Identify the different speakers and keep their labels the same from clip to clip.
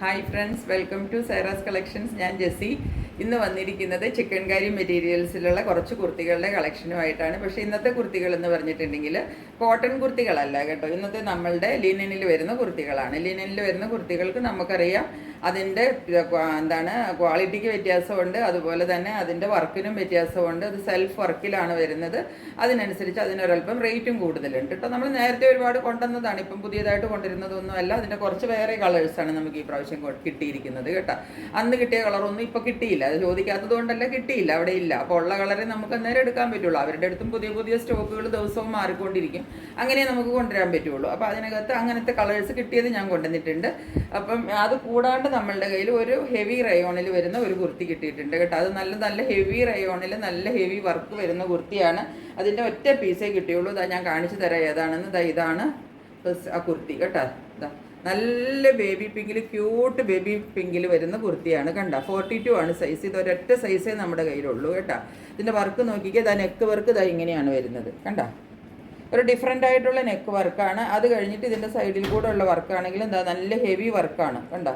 Speaker 1: Hi friends, welcome to Saira's collections. ഞാൻ ജെസ്സി. ഇന്ന് വന്നിരിക്കുന്നത് ചിക്കൻ കാരി മെറ്റീരിയൽസിലുള്ള കുറച്ച് കുർത്തികളുടെ കളക്ഷനുമായിട്ടാണ്. പക്ഷേ ഇന്നത്തെ കുർത്തികൾ എന്ന് പറഞ്ഞിട്ടുണ്ടെങ്കിൽ കോട്ടൺ കുർത്തികളല്ല കേട്ടോ. ഇന്നത്തെ നമ്മളുടെ ലിനനിൽ വരുന്ന കുർത്തികളാണ്. ലിനനിൽ വരുന്ന കുർത്തികൾക്ക് നമുക്കറിയാം അതിൻ്റെ ക്വാളിറ്റിക്ക് വ്യത്യാസമുണ്ട്, അതുപോലെ തന്നെ അതിൻ്റെ വർക്കിനും വ്യത്യാസമുണ്ട്. അത് സെൽഫ് വർക്കിലാണ് വരുന്നത്. അതിനനുസരിച്ച് അതിനൊരല്പം റേറ്റും കൂടുതലുണ്ട് കേട്ടോ. നമ്മൾ നേരത്തെ ഒരുപാട് കൊണ്ടുവന്നതാണ്, ഇപ്പം പുതിയതായിട്ട് കൊണ്ടുവരുന്നതൊന്നുമല്ല. അതിൻ്റെ കുറച്ച് വേറെ കളേഴ്സാണ് നമുക്ക് ഈ പ്രാവശ്യം കിട്ടിയിരിക്കുന്നത് കേട്ടോ. അന്ന് കിട്ടിയ കളറൊന്നും ഇപ്പോൾ കിട്ടിയില്ല. അത് ചോദിക്കാത്തത് കൊണ്ടല്ല, കിട്ടിയില്ല, അവിടെ ഇല്ല. അപ്പോൾ ഉള്ള കളറെ നമുക്ക് അന്നേരം എടുക്കാൻ പറ്റുള്ളൂ. അവരുടെ അടുത്തും പുതിയ പുതിയ സ്റ്റോക്കുകൾ ദിവസവും മാറിക്കൊണ്ടിരിക്കും. അങ്ങനെ നമുക്ക് കൊണ്ടുവരാൻ പറ്റുള്ളൂ. അപ്പോൾ അതിനകത്ത് അങ്ങനത്തെ കളേഴ്സ് കിട്ടിയത് ഞാൻ കൊണ്ടുവന്നിട്ടുണ്ട്. അപ്പം അത് കൂടാണ്ട് നമ്മളുടെ കയ്യിൽ ഒരു ഹെവി റയോണിൽ വരുന്ന ഒരു കുർത്തി കിട്ടിയിട്ടുണ്ട് കേട്ടോ. അത് നല്ല നല്ല ഹെവി റയോണിൽ നല്ല ഹെവി വർക്ക് വരുന്ന കുർത്തിയാണ്. അതിൻ്റെ ഒറ്റ പീസേ കിട്ടിയുള്ളൂ. ഇതാ ഞാൻ കാണിച്ചു തരാം ഏതാണെന്ന്. ഇതാണ് ആ കുർത്തി കേട്ടോ. നല്ല ബേബി പിങ്കിൽ, ക്യൂട്ട് ബേബി പിങ്കിൽ വരുന്ന കുർത്തിയാണ് കണ്ട. 42 ആണ് സൈസ്. ഇതൊരൊറ്റ സൈസേ നമ്മുടെ കയ്യിലുള്ളൂ കേട്ടോ. ഇതിൻ്റെ വർക്ക് നോക്കിക്കേ. നെക്ക് വർക്ക് ഇങ്ങനെയാണ് വരുന്നത് കണ്ട. ഒരു ഡിഫറെൻ്റ് ആയിട്ടുള്ള നെക്ക് വർക്കാണ്. അത് കഴിഞ്ഞിട്ട് ഇതിൻ്റെ സൈഡിൽ കൂടെ ഉള്ള വർക്കാണെങ്കിലും നല്ല ഹെവി വർക്കാണ് കണ്ട.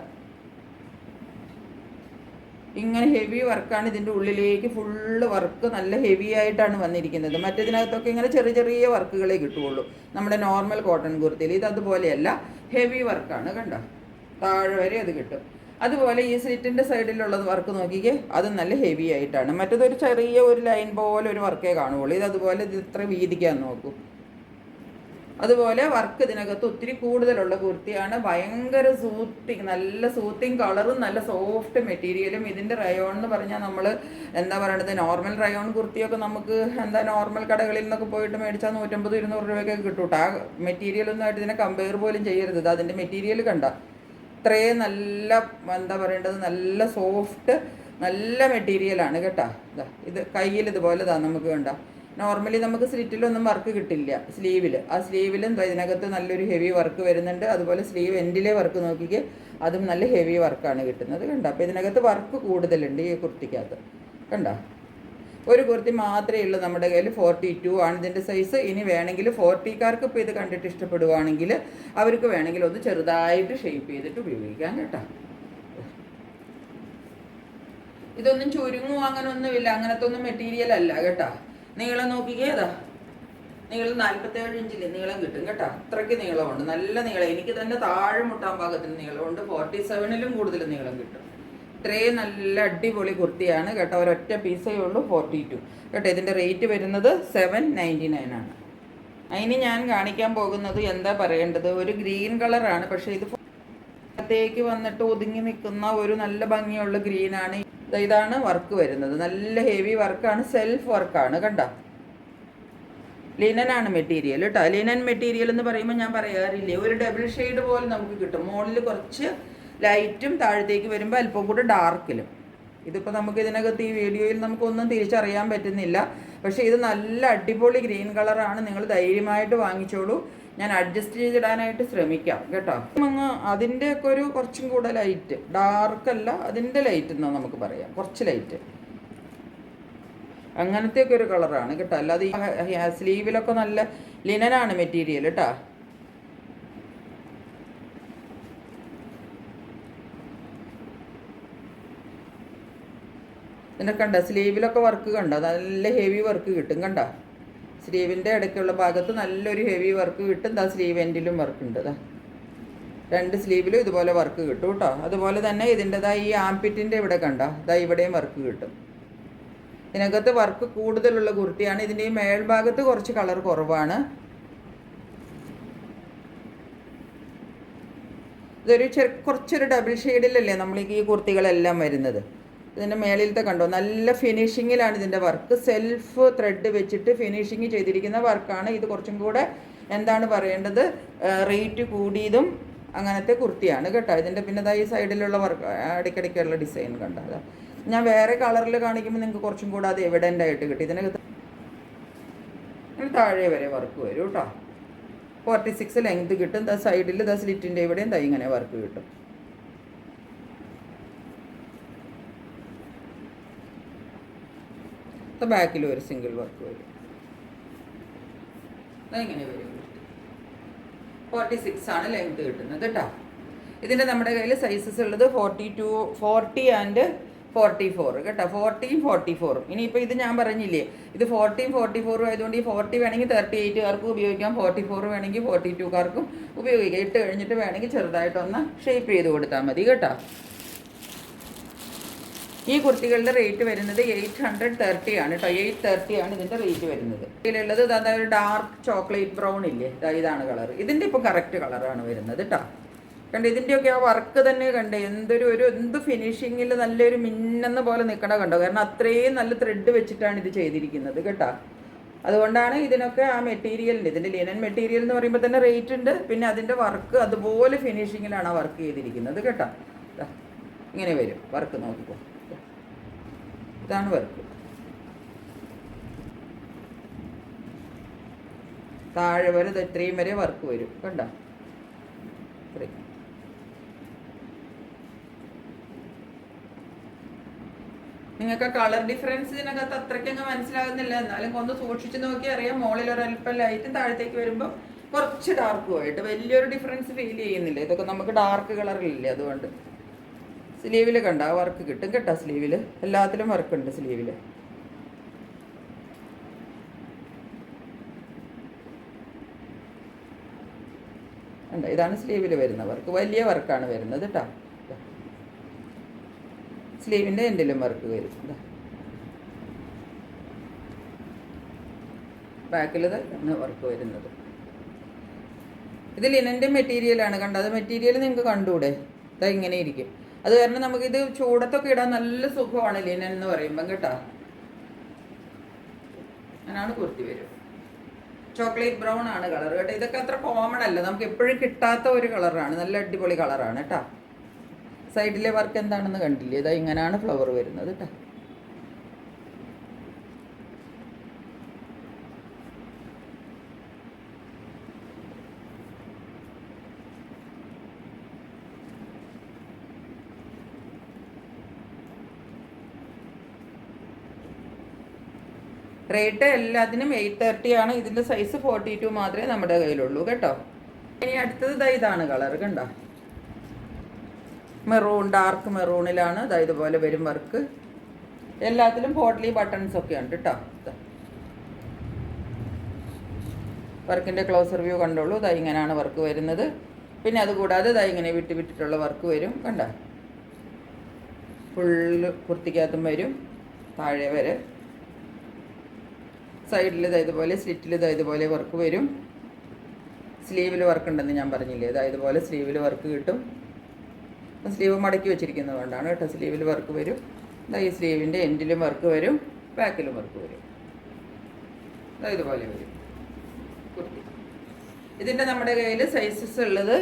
Speaker 1: ഇങ്ങനെ ഹെവി വർക്കാണ്. ഇതിൻ്റെ ഉള്ളിലേക്ക് ഫുള്ള് വർക്ക് നല്ല ഹെവി ആയിട്ടാണ് വന്നിരിക്കുന്നത്. മറ്റേതിനകത്തൊക്കെ ഇങ്ങനെ ചെറിയ ചെറിയ വർക്കുകളേ കിട്ടുകയുള്ളൂ നമ്മുടെ നോർമൽ കോട്ടൺ കുർത്തിയിൽ. ഇത് അതുപോലെയല്ല, ഹെവി വർക്കാണ് കണ്ട. താഴെ വരെ അത് കിട്ടും. അതുപോലെ ഈ സ്ലിറ്റിൻ്റെ സൈഡിലുള്ളത് വർക്ക് നോക്കിക്കേ, അത് നല്ല ഹെവി ആയിട്ടാണ്. മറ്റേതൊരു ചെറിയ ഒരു ലൈൻ പോലെ ഒരു വർക്കേ കാണുകയുള്ളൂ. ഇത് അതുപോലെ ഇത് ഇത്ര വീതിക്കാൻ നോക്കൂ. അതുപോലെ വർക്ക് ഇതിനകത്ത് ഒത്തിരി കൂടുതലുള്ള കുർത്തിയാണ്. ഭയങ്കര സൂത്തിങ്, നല്ല സൂത്തിങ് കളറും നല്ല സോഫ്റ്റ് മെറ്റീരിയലും. ഇതിൻ്റെ റയോൺ എന്ന് പറഞ്ഞാൽ നമ്മൾ എന്താ പറയണത്, നോർമൽ റയോൺ കുർത്തിയൊക്കെ നമുക്ക് നോർമൽ കടകളിൽ നിന്നൊക്കെ പോയിട്ട് മേടിച്ചാൽ 150-200 രൂപയൊക്കെ കിട്ടും കേട്ടോ. ആ മെറ്റീരിയലൊന്നുമായിട്ട് ഇതിനെ കമ്പയർ പോലും ചെയ്യരുത്. അതിൻ്റെ മെറ്റീരിയൽ കണ്ട ഇത്രയും നല്ല എന്താ പറയേണ്ടത്, നല്ല സോഫ്റ്റ് നല്ല മെറ്റീരിയലാണ് കേട്ടോ. ഇത് കയ്യിൽ ഇതുപോലെ നമുക്ക് കണ്ട. നോർമലി നമുക്ക് സ്ലിറ്റിലൊന്നും വർക്ക് കിട്ടില്ല. സ്ലീവിൽ, ആ സ്ലീവിലും ഇതിനകത്ത് നല്ലൊരു ഹെവി വർക്ക് വരുന്നുണ്ട്. അതുപോലെ സ്ലീവ് എൻഡിലെ വർക്ക് നോക്കിക്ക്, അതും നല്ല ഹെവി വർക്കാണ് കിട്ടുന്നത് കണ്ട. അപ്പോൾ ഇതിനകത്ത് വർക്ക് കൂടുതലുണ്ട് ഈ കുർത്തിക്കകത്ത് കണ്ട. ഒരു കുർത്തി മാത്രമേ ഉള്ളൂ നമ്മുടെ കയ്യിൽ. 42 ആണ് ഇതിൻ്റെ സൈസ്. ഇനി വേണമെങ്കിൽ 40-കാർക്ക് ഇപ്പോൾ ഇത് കണ്ടിട്ട് ഇഷ്ടപ്പെടുവാണെങ്കിൽ അവർക്ക് വേണമെങ്കിൽ ഒന്ന് ചെറുതായിട്ട് ഷേപ്പ് ചെയ്തിട്ട് ഉപയോഗിക്കാം കേട്ടോ. ഇതൊന്നും ചുരുങ്ങും അങ്ങനൊന്നുമില്ല, അങ്ങനത്തെ ഒന്നും മെറ്റീരിയൽ അല്ല കേട്ടോ. നീളം നോക്കിക്കേ. നീളം 47 ഇഞ്ചിൽ നീളം കിട്ടും കേട്ടോ. അത്രയ്ക്ക് നീളമുണ്ട്, നല്ല നീളം. എനിക്ക് തന്നെ താഴെ മുട്ടാൻ പാകത്തിന് നീളമുണ്ട്. 47-ലും കൂടുതൽ നീളം കിട്ടും. ഇത്രയും നല്ല അടിപൊളി കുർത്തിയാണ് കേട്ടോ. ഒരൊറ്റ പീസേ ഉള്ളൂ, 42 കേട്ടോ. ഇതിൻ്റെ റേറ്റ് വരുന്നത് 799 ആണ്. അതിന് ഞാൻ കാണിക്കാൻ പോകുന്നത് എന്താ പറയേണ്ടത്, ഒരു ഗ്രീൻ കളറാണ്. പക്ഷേ ഇത് ത്തേക്ക് വന്നിട്ട് ഒതുങ്ങി നിൽക്കുന്ന ഒരു നല്ല ഭംഗിയുള്ള ഗ്രീനാണ്. ഇതാണ് വർക്ക് വരുന്നത്. നല്ല ഹെവി വർക്കാണ്, സെൽഫ് വർക്കാണ് കണ്ട. ലിനനാണ് മെറ്റീരിയൽ കേട്ടോ. ലിനൻ മെറ്റീരിയൽ എന്ന് പറയുമ്പോൾ ഞാൻ പറയാറില്ലേ, ഒരു ഡബിൾ ഷെയ്ഡ് പോലെ നമുക്ക് കിട്ടും. മുകളിൽ കുറച്ച് ലൈറ്റും താഴത്തേക്ക് വരുമ്പോൾ അല്പം കൂടെ ഡാർക്കിലും. ഇതിപ്പോൾ നമുക്ക് ഇതിനകത്ത് ഈ വീഡിയോയിൽ നമുക്കൊന്നും തിരിച്ചറിയാൻ പറ്റുന്നില്ല. പക്ഷേ ഇത് നല്ല അടിപൊളി ഗ്രീൻ കളറാണ്. നിങ്ങൾ ധൈര്യമായിട്ട് വാങ്ങിച്ചോളൂ. ഞാൻ അഡ്ജസ്റ്റ് ചെയ്തിടാനായിട്ട് ശ്രമിക്കാം കേട്ടോ. അങ്ങ് അതിൻ്റെയൊക്കെ ഒരു കുറച്ചും കൂടെ ലൈറ്റ്, ഡാർക്കല്ല, അതിൻ്റെ ലൈറ്റ് എന്നാ നമുക്ക് പറയാം, കുറച്ച് ലൈറ്റ്, അങ്ങനത്തെയൊക്കെ ഒരു കളറാണ് കേട്ടോ. അല്ലാതെ ഈ സ്ലീവിലൊക്കെ നല്ല ലിനനാണ് മെറ്റീരിയൽ കേട്ടോ. ഇതിൻ്റെ കണ്ട സ്ലീവിലൊക്കെ വർക്ക് കണ്ട, നല്ല ഹെവി വർക്ക് കിട്ടും കണ്ട. സ്ലീവിൻ്റെ ഇടയ്ക്കുള്ള ഭാഗത്ത് നല്ലൊരു ഹെവി വർക്ക് കിട്ടും. സ്ലീവ് എൻഡിലും വർക്ക് ഉണ്ട്. രണ്ട് സ്ലീവിലും ഇതുപോലെ വർക്ക് കിട്ടും കേട്ടോ. അതുപോലെ തന്നെ ഇതിൻ്റെതായി ഈ ആംപിറ്റിൻ്റെ ഇവിടെ കണ്ട, ഇവിടെയും വർക്ക് കിട്ടും. ഇതിനകത്ത് വർക്ക് കൂടുതലുള്ള കുർത്തിയാണ്. ഇതിൻ്റെ ഈ മേൽഭാഗത്ത് കുറച്ച് കളർ കുറവാണ്. ഇതൊരു കുറച്ചൊരു ഡബിൾ ഷെയ്ഡിലല്ലേ നമ്മൾ ഈ കുർത്തികളെല്ലാം വരുന്നത്. ഇതിൻ്റെ മേളിലത്തെ കണ്ടോ, നല്ല ഫിനിഷിങ്ങിലാണ് ഇതിൻ്റെ വർക്ക്. സെൽഫ് ത്രെഡ് വെച്ചിട്ട് ഫിനിഷിങ് ചെയ്തിരിക്കുന്ന വർക്കാണ്. ഇത് കുറച്ചും കൂടെ എന്താണ് പറയേണ്ടത്, റേറ്റ് കൂടിയതും അങ്ങനത്തെ കുർത്തിയാണ് കേട്ടോ. ഇതിൻ്റെ പിന്നെ ഈ സൈഡിലുള്ള വർക്ക്, ഇടയ്ക്കിടയ്ക്കുള്ള ഡിസൈൻ കണ്ടോ. ഞാൻ വേറെ കളറിൽ കാണിക്കുമ്പോൾ നിങ്ങൾക്ക് കുറച്ചും കൂടെ അത് എവിഡൻ്റ് ആയിട്ട് കിട്ടും. ഇതിനകത്ത് താഴെ വരെ വർക്ക് വരും കേട്ടോ. 46 ലെങ്ത് കിട്ടും. സൈഡിൽ സ്ലിറ്റിൻ്റെ ഇവിടെയും ഇങ്ങനെ വർക്ക് കിട്ടും. ബാക്കിൽ ഒരു സിംഗിൾ വർക്ക് വരും. ഇങ്ങനെ വരും. 46 ആണ് ലെങ്ത് കിട്ടുന്നത് കേട്ടോ. ഇതിൻ്റെ നമ്മുടെ കയ്യിൽ സൈസസ് ഉള്ളത് 42, 40 ആൻഡ് 44 കേട്ടോ. 40-ഉം 44-ഉം. ഇനിയിപ്പോൾ ഇത് ഞാൻ പറഞ്ഞില്ലേ, ഇത് 40-ഉം 44-ഉം ആയതുകൊണ്ട് ഈ 40 വേണമെങ്കിൽ 38കാർക്കും ഉപയോഗിക്കാം, 44 വേണമെങ്കിൽ 42കാർക്കും ഉപയോഗിക്കാം. ഇട്ട് കഴിഞ്ഞിട്ട് വേണമെങ്കിൽ ചെറുതായിട്ടൊന്ന് ഷേപ്പ് ചെയ്ത് കൊടുത്താൽ മതി കേട്ടോ. ഈ കുർത്തികളുടെ റേറ്റ് വരുന്നത് 830 ആണ് കേട്ടോ. 830 ആണ് ഇതിൻ്റെ റേറ്റ് വരുന്നത്. ഇതിലുള്ളത് ഒരു ഡാർക്ക് ചോക്ലേറ്റ് ബ്രൗൺ ഇല്ലേ, ഇതാണ് കളർ. ഇതിൻ്റെ ഇപ്പോൾ കറക്റ്റ് കളറാണ് വരുന്നത് കേട്ടോ. കണ്ട് ഇതിൻ്റെയൊക്കെ ആ വർക്ക് തന്നെ കണ്ട് എന്ത് ഫിനിഷിങ്ങിൽ നല്ലൊരു മിന്നുന്ന പോലെ നിൽക്കണ കണ്ടോ. കാരണം അത്രയും നല്ല ത്രെഡ് വെച്ചിട്ടാണ് ഇത് ചെയ്തിരിക്കുന്നത് കേട്ടോ. അതുകൊണ്ടാണ് ഇതിനൊക്കെ ആ മെറ്റീരിയലിൻ്റെ, ഇതിൻ്റെ ലിനൻ മെറ്റീരിയൽ എന്ന് പറയുമ്പോൾ തന്നെ റേറ്റ് ഉണ്ട്. പിന്നെ അതിൻ്റെ വർക്ക് അതുപോലെ ഫിനിഷിങ്ങിലാണ് ആ വർക്ക് ചെയ്തിരിക്കുന്നത് കേട്ടോ. ഇങ്ങനെ വരും വർക്ക്, നോക്കിക്കോ. ഇതാണ് വർക്ക്. താഴെ വരെ ഇത്രയും വരെ വർക്ക് വരും കണ്ടോ. നിങ്ങൾക്ക് കളർ ഡിഫറൻസ് ഇതിനകത്ത് അത്രയ്ക്കങ്ങ് മനസ്സിലാകുന്നില്ല. എന്നാലും ഒന്ന് സൂക്ഷിച്ച് നോക്കി അറിയാം. മുകളിൽ ഒരല്പം ലൈറ്റും താഴത്തേക്ക് വരുമ്പോൾ കുറച്ച് ഡാർക്കുമായിട്ട് വലിയൊരു ഡിഫറൻസ് ഫീൽ ചെയ്യുന്നില്ല. ഇതൊക്കെ നമുക്ക് ഡാർക്ക് കളറിലില്ലേ, അതുകൊണ്ട്. സ്ലീവിൽ കണ്ട വർക്ക് കിട്ടും കേട്ടോ. സ്ലീവിൽ എല്ലാത്തിലും വർക്കുണ്ട് സ്ലീവിൽ. ഉണ്ട്, ഇതാണ് സ്ലീവിൽ വരുന്ന വർക്ക്. വലിയ വർക്കാണ് വരുന്നത് കേട്ടോ. സ്ലീവിൻ്റെ എൻഡിലും വർക്ക് വരും. ബാക്കിൽ വർക്ക് വരുന്നത്. ഇത് ലിനൻ്റെ മെറ്റീരിയലാണ് കണ്ടോ. അത് മെറ്റീരിയൽ നിങ്ങൾക്ക് കണ്ടുകൂടെ, ഇതാ ഇങ്ങനെ ഇരിക്കും. അത് കാരണം നമുക്കിത് ചൂടത്തൊക്കെ ഇടാൻ നല്ല സുഖമാണ് ലിനൻ എന്ന് പറയുമ്പം കേട്ടോ. അങ്ങനെയാണ് കുർത്തി വരും. ചോക്ലേറ്റ് ബ്രൗൺ ആണ് കളർ കേട്ടോ. ഇതൊക്കെ അത്ര കോമൺ അല്ല, നമുക്ക് എപ്പോഴും കിട്ടാത്ത ഒരു കളറാണ്. നല്ല അടിപൊളി കളറാണ് കേട്ടോ. സൈഡിലെ വർക്ക് എന്താണെന്ന് കണ്ടില്ലേ, ഇതാ ഇങ്ങനെയാണ് ഫ്ലവർ വരുന്നത് കേട്ടോ. റേറ്റ് എല്ലാത്തിനും 830 ആണ്. ഇതിൻ്റെ സൈസ് 42 മാത്രമേ നമ്മുടെ കയ്യിലുള്ളൂ കേട്ടോ. ഇനി അടുത്തത് ഇതാണ് കളർ കണ്ടോ. മെറൂൺ, ഡാർക്ക് മെറൂണിലാണ്. ഇതുപോലെ വരും വർക്ക്. എല്ലാത്തിലും പോട്ട്ലി ബട്ടൺസ് ഒക്കെ ഉണ്ട് കേട്ടോ. വർക്കിൻ്റെ ക്ലോസർ വ്യൂ കണ്ടോളൂ. ഇങ്ങനെയാണ് വർക്ക് വരുന്നത്. പിന്നെ അതുകൂടാതെ ഇങ്ങനെ വിട്ടിട്ടുള്ള വർക്ക് വരും കണ്ടോ. ഫുള്ള് കുർത്തിക്കകത്തും വരും താഴെ വരെ. സൈഡിൽ ഇതുപോലെ, സ്ലിറ്റിൽ ഇതുപോലെ വർക്ക് വരും. സ്ലീവിൽ വർക്ക് ഉണ്ടെന്ന് ഞാൻ പറഞ്ഞില്ലേ, ഇതുപോലെ സ്ലീവിൽ വർക്ക് കിട്ടും. സ്ലീവ് മടക്കി വെച്ചിരിക്കുന്നത് കൊണ്ടാണ് കേട്ടോ. സ്ലീവിൽ വർക്ക് വരും. ഈ സ്ലീവിൻ്റെ എൻഡിലും വർക്ക് വരും, ബാക്കിലും വർക്ക് വരും. ഇതുപോലെ വരും കുർത്തി. ഇതിൻ്റെ നമ്മുടെ കയ്യിൽ സൈസസ് ഉള്ളത്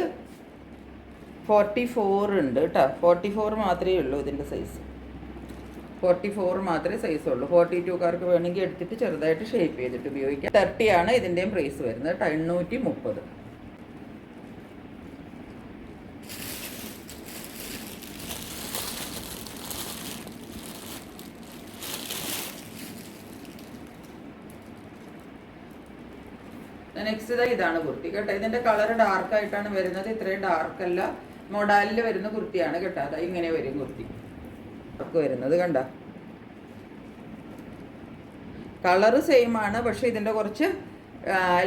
Speaker 1: 44 ഉണ്ട് കേട്ടോ. 44 മാത്രമേ ഉള്ളൂ ഇതിൻ്റെ സൈസ്. 44 മാത്രമേ സൈസ് ഉള്ളൂ. 42കാർക്ക് വേണമെങ്കിൽ എടുത്തിട്ട് ചെറുതായിട്ട് ഷേപ്പ് ചെയ്തിട്ട് ഉപയോഗിക്കാം. 30 ആണ് ഇതിൻ്റെയും പ്രൈസ് വരുന്നത് കേട്ടോ. 830. നെക്സ്റ്റ് ഇതാണ് കുർത്തി കേട്ടോ. ഇതിൻ്റെ കളർ ഡാർക്കായിട്ടാണ് വരുന്നത്. ഇത്രയും ഡാർക്കല്ല, മൊഡാലിൽ വരുന്ന കുർത്തിയാണ് കേട്ടോ. ഇങ്ങനെ വരും കുർത്തി വർക്ക് വരുന്നത് കണ്ട. കളറ് സെയിം ആണ്, പക്ഷെ ഇതിൻ്റെ കുറച്ച്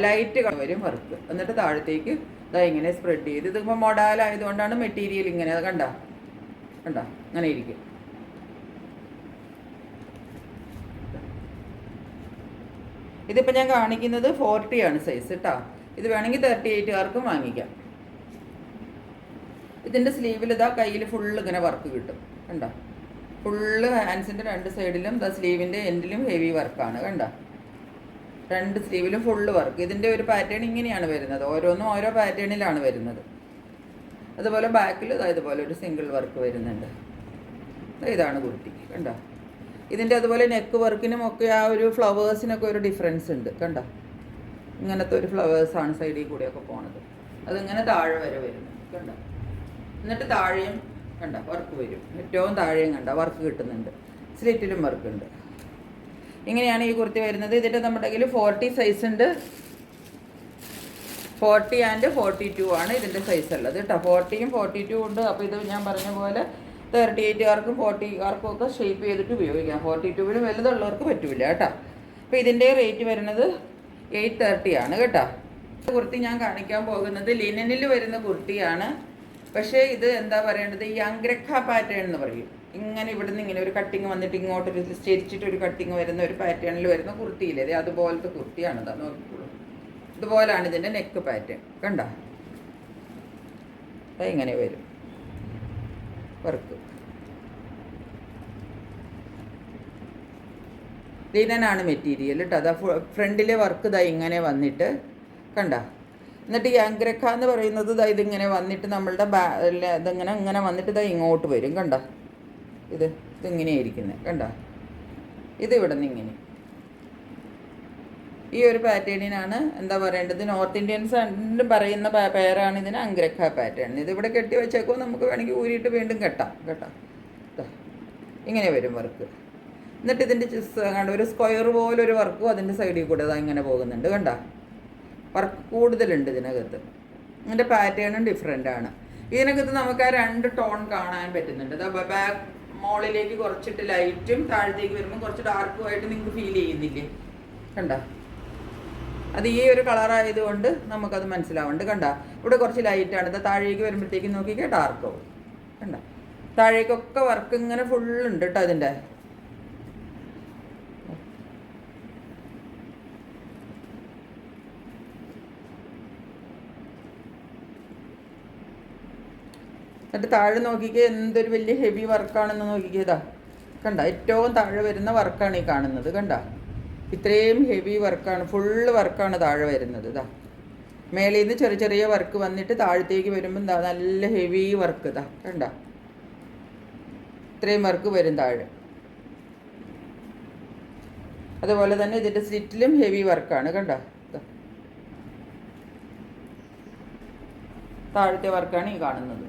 Speaker 1: ലൈറ്റ് വരും വർക്ക്. എന്നിട്ട് താഴത്തേക്ക് ഇങ്ങനെ സ്പ്രെഡ് ചെയ്ത്. ഇതിപ്പോൾ മൊഡാലായതുകൊണ്ടാണ് മെറ്റീരിയൽ ഇങ്ങനെ കണ്ട അങ്ങനെ ഇരിക്കും. ഇതിപ്പോൾ ഞാൻ കാണിക്കുന്നത് 40 ആണ് സൈസ് കേട്ടോ. ഇത് വേണമെങ്കിൽ 38കാർക്കും വാങ്ങിക്കാം. ഇതിൻ്റെ സ്ലീവിൽ കയ്യിൽ ഫുള്ള് ഇങ്ങനെ വർക്ക് കിട്ടും കണ്ടോ. ഫുള്ള് ഹാൻഡ്സിൻ്റെ രണ്ട് സൈഡിലും സ്ലീവിൻ്റെ എൻഡിലും ഹെവി വർക്കാണ് കണ്ടോ. രണ്ട് സ്ലീവിലും ഫുള്ള് വർക്ക്. ഇതിൻ്റെ ഒരു പാറ്റേൺ ഇങ്ങനെയാണ് വരുന്നത്. ഓരോന്നും ഓരോ പാറ്റേണിലാണ് വരുന്നത്. അതുപോലെ ബാക്കിൽ ഇതുപോലെ ഒരു സിംഗിൾ വർക്ക് വരുന്നുണ്ട്. ഇതാണ് കുർത്തി കണ്ടോ. ഇതിൻ്റെ അതുപോലെ നെക്ക് വർക്കിനും ഒക്കെ ആ ഒരു ഫ്ലവേഴ്സിനൊക്കെ ഒരു ഡിഫറൻസ് ഉണ്ട് കണ്ടോ. ഇങ്ങനത്തെ ഒരു ഫ്ലവേഴ്സാണ് സൈഡിൽ കൂടെയൊക്കെ പോണത്. അതിങ്ങനെ താഴെ വരെ വരുന്നു കണ്ടോ. എന്നിട്ട് താഴെയും കണ്ട വർക്ക് വരും. ഏറ്റവും താഴെയും കണ്ട വർക്ക് കിട്ടുന്നുണ്ട്. സ്ലിറ്റിലും വർക്ക് ഉണ്ട്. ഇങ്ങനെയാണ് ഈ കുർത്തി വരുന്നത്. ഇതിൻ്റെ നമ്മുടെ കയ്യിൽ 40 സൈസ് ഉണ്ട്. 40 and 42 ആണ് ഇതിൻ്റെ സൈസ് ഉള്ളത് കേട്ടോ. 40യും 42 ഉണ്ട്. അപ്പോൾ ഇത് ഞാൻ പറഞ്ഞ പോലെ 38കാർക്കും 40കാർക്കും ഒക്കെ ഷേപ്പ് ചെയ്തിട്ട് ഉപയോഗിക്കാം. 42വിന് വലുതുള്ളവർക്ക് പറ്റില്ല കേട്ടോ. അപ്പോൾ ഇതിൻ്റെ റേറ്റ് വരുന്നത് 830 ആണ് കേട്ടോ. കുർത്തി ഞാൻ കാണിക്കാൻ പോകുന്നത് ലിനനിൽ വരുന്ന കുർത്തിയാണ്. പക്ഷേ ഇത് എന്താ പറയേണ്ടത്, ഈ അംഗ്രഖ പാറ്റേൺ എന്ന് പറയും. ഇങ്ങനെ ഇവിടുന്ന് ഇങ്ങനെ ഒരു കട്ടിങ് വന്നിട്ട് ഇങ്ങോട്ടൊരു ചെരിച്ചിട്ട് ഒരു കട്ടിങ് വരുന്ന ഒരു പാറ്റേണിൽ വരുന്ന കുർത്തിയില്ലേ, അതുപോലത്തെ കുർത്തിയാണ്. ഇതാ നോക്കിക്കോളൂ. ഇതുപോലാണ് ഇതിൻ്റെ നെക്ക് പാറ്റേൺ. കണ്ട ഇങ്ങനെ വരും വർക്ക്. ലിനനാണ് മെറ്റീരിയൽ കേട്ടോ. അതാ ഫ്രണ്ടിലെ വർക്ക് ഇതാ ഇങ്ങനെ വന്നിട്ട് കണ്ട. എന്നിട്ട് ഈ അംഗ്രഖ എന്ന് പറയുന്നത് ഇതാ ഇതിങ്ങനെ വന്നിട്ട് നമ്മളുടെ ഇങ്ങനെ വന്നിട്ട് ഇതാ ഇങ്ങോട്ട് വരും. കണ്ട ഇതിങ്ങനെയായിരിക്കുന്നത്. കണ്ട ഇവിടെ നിന്ന് ഇങ്ങനെ ഈ ഒരു പാറ്റേണിനാണ് എന്താ പറയേണ്ടത്, നോർത്ത് ഇന്ത്യൻസ് പറയുന്ന പേരാണ് ഇതിന് അംഗ്രഖ പാറ്റേൺ. ഇതിവിടെ കെട്ടി വെച്ചേക്കോ, നമുക്ക് വേണമെങ്കിൽ ഊരിയിട്ട് വീണ്ടും കെട്ടാം. ഇങ്ങനെ വരും വർക്ക്. എന്നിട്ട് ഇതിൻ്റെ കണ്ട ഒരു സ്ക്വയർ പോലൊരു വർക്കും അതിൻ്റെ സൈഡിൽ കൂടെ അതാ ഇങ്ങനെ പോകുന്നുണ്ട്. കണ്ട വർക്ക് കൂടുതലുണ്ട് ഇതിനകത്ത്. ഇതിൻ്റെ പാറ്റേണും ഡിഫറെൻ്റ് ആണ്. ഇതിനകത്ത് നമുക്ക് ആ 2 ടോൺ കാണാൻ പറ്റുന്നുണ്ട്. ബാക്ക് മോളിലേക്ക് കുറച്ചിട്ട് ലൈറ്റും താഴത്തേക്ക് വരുമ്പോൾ കുറച്ച് ഡാർക്കുമായിട്ട് നിങ്ങൾക്ക് ഫീൽ ചെയ്യുന്നില്ലേ? കണ്ട അത് ഈ ഒരു കളറായതുകൊണ്ട് നമുക്കത് മനസ്സിലാവുന്നുണ്ട്. കണ്ട ഇവിടെ കുറച്ച് ലൈറ്റാണ്. ഇത് താഴേക്ക് വരുമ്പോഴത്തേക്കും നോക്കിക്കേ ഡാർക്കാവും. കണ്ട താഴേക്കൊക്കെ വർക്ക് ഇങ്ങനെ ഫുള്ളുണ്ട് കേട്ടോ അതിൻ്റെ. എന്നിട്ട് താഴെ നോക്കിക്കേ എന്തൊരു വലിയ ഹെവി വർക്കാണെന്ന് നോക്കിക്കേതാ. കണ്ട ഏറ്റവും താഴെ വരുന്ന വർക്കാണ് ഈ കാണുന്നത്. കണ്ട ഇത്രയും ഹെവി വർക്കാണ്, ഫുള്ള് വർക്കാണ് താഴെ വരുന്നത്. ഇതാ മേളിൽ നിന്ന് ചെറിയ ചെറിയ വർക്ക് വന്നിട്ട് താഴത്തേക്ക് വരുമ്പോൾ എന്താ നല്ല ഹെവി വർക്ക്. ഇതാ കണ്ട ഇത്രയും വർക്ക് വരും താഴെ. അതുപോലെ തന്നെ ഇതിൻ്റെ സ്ലിറ്റിലും ഹെവി വർക്കാണ്. കണ്ട താഴത്തെ വർക്കാണ് ഈ കാണുന്നത്.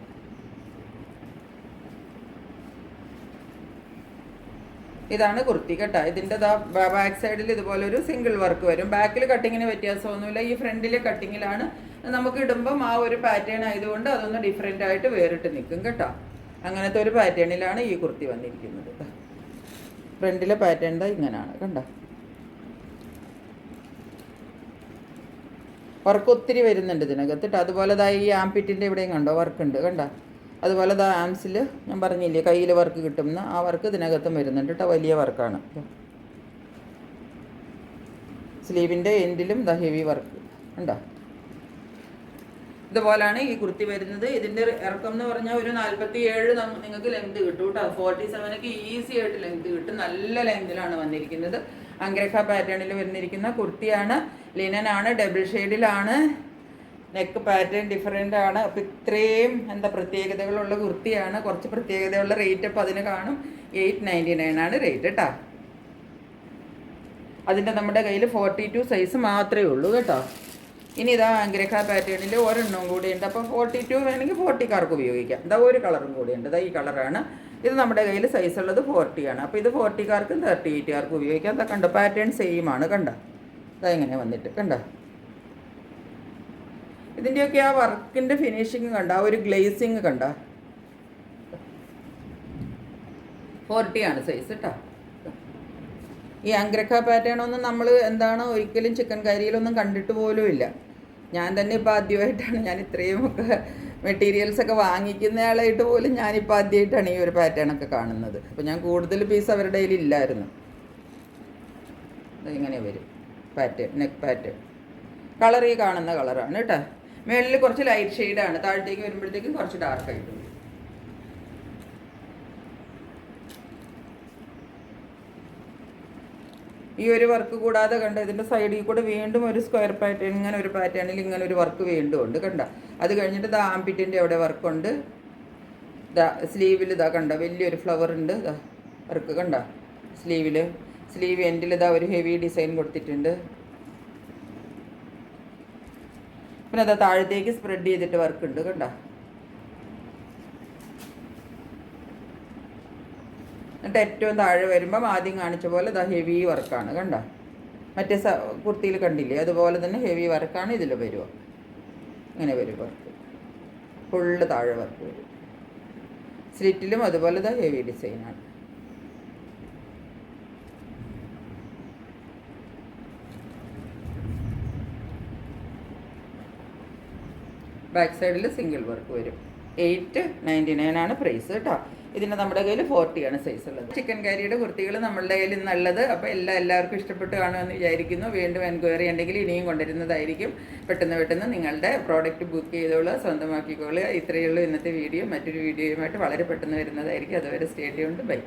Speaker 1: ഇതാണ് കുർത്തി കേട്ടോ. ഇതിൻ്റെ ബാക്ക് സൈഡിൽ ഇതുപോലൊരു സിംഗിൾ വർക്ക് വരും. ബാക്കിൽ കട്ടിങ്ങിന് വ്യത്യാസമൊന്നുമില്ല. ഈ ഫ്രണ്ടിലെ കട്ടിങ്ങിലാണ് നമുക്ക് ഇടുമ്പം ആ ഒരു പാറ്റേൺ ആയതുകൊണ്ട് അതൊന്ന് ഡിഫറെൻ്റ് ആയിട്ട് വേറിട്ട് നിൽക്കും കേട്ടോ. അങ്ങനത്തെ ഒരു പാറ്റേണിലാണ് ഈ കുർത്തി വന്നിരിക്കുന്നത്. ഫ്രണ്ടിലെ പാറ്റേൺ ഇങ്ങനെയാണ്. കണ്ട വർക്ക് ഒത്തിരി വരുന്നുണ്ട് ഇതിനകത്ത് കേട്ടോ. അതുപോലെ ഈ ആംപിറ്റിൻ്റെ ഇവിടെയും കണ്ടോ വർക്കുണ്ട്. കണ്ട അതുപോലെ ആംസിൽ ഞാൻ പറഞ്ഞില്ലേ കയ്യിൽ വർക്ക് കിട്ടുന്ന ആ വർക്ക് ഇതിനകത്തും വരുന്നുണ്ട് കേട്ടോ. വലിയ വർക്കാണ്. സ്ലീവിൻ്റെ എൻഡിലും ഹെവി വർക്ക് ഉണ്ടോ. ഇതുപോലാണ് ഈ കുർത്തി വരുന്നത്. ഇതിൻ്റെ ഇറക്കം എന്ന് പറഞ്ഞാൽ ഒരു 47 നിങ്ങൾക്ക് ലെങ്ത് കിട്ടും കേട്ടോ. 47 ഈസി ആയിട്ട് ലെങ്ത് കിട്ടും. നല്ല ലെങ്തിലാണ് വന്നിരിക്കുന്നത്. അംഗ്രഖ പാറ്റേണിൽ വന്നിരിക്കുന്ന കുർത്തിയാണ്. ലിനനാണ്, ഡബിൾ ഷെയ്ഡിലാണ്. നെക്ക് പാറ്റേൺ ഡിഫറെൻ്റ് ആണ്. അപ്പോൾ ഇത്രയും പ്രത്യേകതകളുള്ള കുർത്തിയാണ്. കുറച്ച് പ്രത്യേകതയുള്ള റേറ്റ് അപ്പോൾ അതിന് കാണും. 899 ആണ് റേറ്റ് കേട്ടോ. അതിൻ്റെ നമ്മുടെ കയ്യിൽ 42 സൈസ് മാത്രമേ ഉള്ളൂ കേട്ടോ. ഇനി ഇതാ അംഗ്രഖ പാറ്റേണിൽ ഒരെണ്ണവും കൂടി ഉണ്ട്. അപ്പോൾ 42 വേണമെങ്കിൽ 40കാർക്ക് ഉപയോഗിക്കാം. ഇതാ ഒരു കളറും കൂടി ഉണ്ട്. ഇതാ ഈ കളറാണ്. ഇത് നമ്മുടെ കയ്യിൽ സൈസ് ഉള്ളത് 40 ആണ്. അപ്പോൾ ഇത് 40കാർക്കും 38കാർക്കും ഉപയോഗിക്കാം. എന്താ കണ്ടോ പാറ്റേൺ സെയിം ആണ്. കണ്ട ഇതാ ഇങ്ങനെ വന്നിട്ട് കണ്ട. ഇതിൻ്റെയൊക്കെ ആ വർക്കിൻ്റെ ഫിനിഷിങ് കണ്ട, ആ ഒരു ഗ്ലേസിങ് കണ്ട. 40 ആണ് സൈസ് കേട്ടോ. ഈ അംഗ്രഖ പാറ്റേൺ ഒന്നും നമ്മൾ ഒരിക്കലും ചിക്കൻ കറിയിലൊന്നും കണ്ടിട്ട് പോലും ഇല്ല. ഞാൻ തന്നെ ഇപ്പോൾ ആദ്യമായിട്ടാണ്, ഞാൻ ഇത്രയും ഒക്കെ മെറ്റീരിയൽസൊക്കെ വാങ്ങിക്കുന്നയാളായിട്ട് പോലും ഞാനിപ്പോൾ ആദ്യമായിട്ടാണ് ഈ ഒരു പാറ്റേണൊക്കെ കാണുന്നത്. അപ്പോൾ ഞാൻ കൂടുതൽ പീസ് അവരുടെ കയ്യിൽ ഇല്ലായിരുന്നു. ഇങ്ങനെ വരും പാറ്റേൺ, നെക്ക് പാറ്റേൺ. കളർ ഈ കാണുന്ന കളറാണ് കേട്ടോ. മേളിൽ കുറച്ച് ലൈറ്റ് ഷെയ്ഡാണ്, താഴത്തേക്ക് വരുമ്പോഴത്തേക്കും കുറച്ച് ഡാർക്കായിട്ട് വരും. ഈ ഒരു വർക്ക് കൂടാതെ കണ്ട ഇതിൻ്റെ സൈഡിൽ കൂടെ വീണ്ടും ഒരു സ്ക്വയർ പാറ്റേൺ, ഇങ്ങനെ ഒരു പാറ്റേണിൽ ഇങ്ങനെ ഒരു വർക്ക് വീണ്ടും ഉണ്ട് കണ്ട. അത് കഴിഞ്ഞിട്ട് ഇതാ ആംപിറ്റിൻ്റെ അവിടെ വർക്കുണ്ട്. ഇതാ സ്ലീവിൽ ഇതാ കണ്ട വലിയൊരു ഫ്ലവർ ഉണ്ട്. ഇതാ വർക്ക് കണ്ട സ്ലീവിൽ. സ്ലീവ് എൻഡിൽ ഇതാ ഒരു ഹെവി ഡിസൈൻ കൊടുത്തിട്ടുണ്ട്. പിന്നെ അതാ താഴത്തേക്ക് സ്പ്രെഡ് ചെയ്തിട്ട് വർക്ക് ഉണ്ട് കണ്ട. എന്നിട്ട് ഏറ്റവും താഴെ വരുമ്പം ആദ്യം കാണിച്ച പോലെ ഇതാ ഹെവി വർക്കാണ് കണ്ട. മറ്റേ കുർത്തിയിൽ കണ്ടില്ലേ അതുപോലെ തന്നെ ഹെവി വർക്കാണ് ഇതിൽ വരിക. ഇങ്ങനെ വരും വർക്ക്, ഫുള്ള് താഴെ വർക്ക് വരും. സ്ലിറ്റിലും അതുപോലെ തന്നെ ഹെവി ഡിസൈനാണ്. ബാക്ക് സൈഡിൽ സിംഗിൾ വർക്ക് വരും. 899 ആണ് പ്രൈസ് കേട്ടോ. ഇതിന് നമ്മുടെ കയ്യിൽ 40 ആണ് സൈസ് ഉള്ളത്. ചിക്കൻ കാരിയുടെ കുർത്തികൾ നമ്മളുടെ കയ്യിൽ നിന്നുള്ളത്. അപ്പോൾ എല്ലാവർക്കും ഇഷ്ടപ്പെട്ട് കാണുമെന്ന് വിചാരിക്കുന്നു. വീണ്ടും എൻക്വയറി ഉണ്ടെങ്കിൽ ഇനിയും കൊണ്ടുവരുന്നതായിരിക്കും. പെട്ടെന്ന് നിങ്ങളുടെ പ്രോഡക്റ്റ് ബുക്ക് ചെയ്തോളുക, സ്വന്തമാക്കിക്കോളുക. ഇത്രയേ ഉള്ളൂ ഇന്നത്തെ വീഡിയോ. മറ്റൊരു വീഡിയോയുമായിട്ട് വളരെ പെട്ടെന്ന് വരുന്നതായിരിക്കും. അതുവരെ സ്റ്റേ ട്യൂൺഡ്. ബൈ.